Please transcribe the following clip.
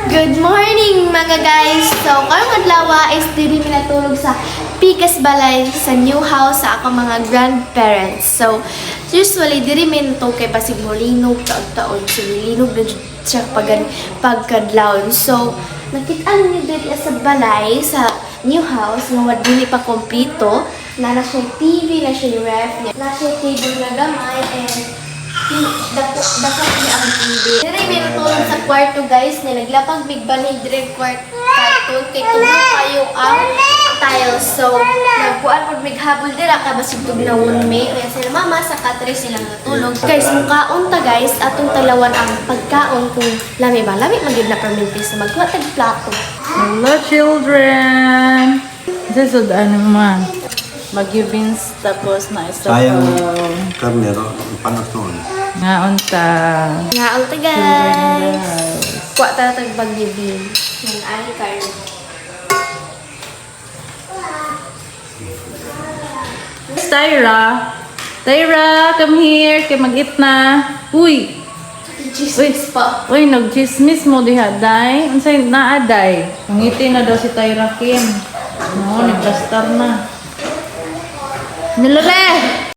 Good morning mga guys! So, karong adlaw is diri mi natulog sa Pikas Balay sa new house sa akong mga grandparents. So, usually diri mi natulog kay basig mo linog taon-taon. So, linog na jud siya pagkadlawon. So, nakita ni diri sa balay sa new house nga dili pa kompleto. Na siya TV, na siya ref, na siya table na gamay, and dako niya ang TV. Dire may natulog sa kwarto guys, nilaglapag bigbanig dire kwarto kay tulo kayo ang tiles. So, nagpuan pag maghabol dira ka basig tugnawon me. Kaya sila mama sa katre silang natulog. Guys, mukhaon ta guys, atong talawan ang pagkaon kung lami ba. Lami magid na permintis na magkuha tag plato. Hello children! This is naman. Magyu beans tapos na isa Sayang karnero, panaton. Ngaon ta. Ngaon ta guys. Kuha ta tag bagyubin. Yan ay karne. Tyra, come here. Kay mag-eat na. Uy! Jesus pa. Uy, nag-chismis mo diha, day. Unsay naa, day? Ngiti na daw si Tyra Kim. No, nag-gastar na. Nilore!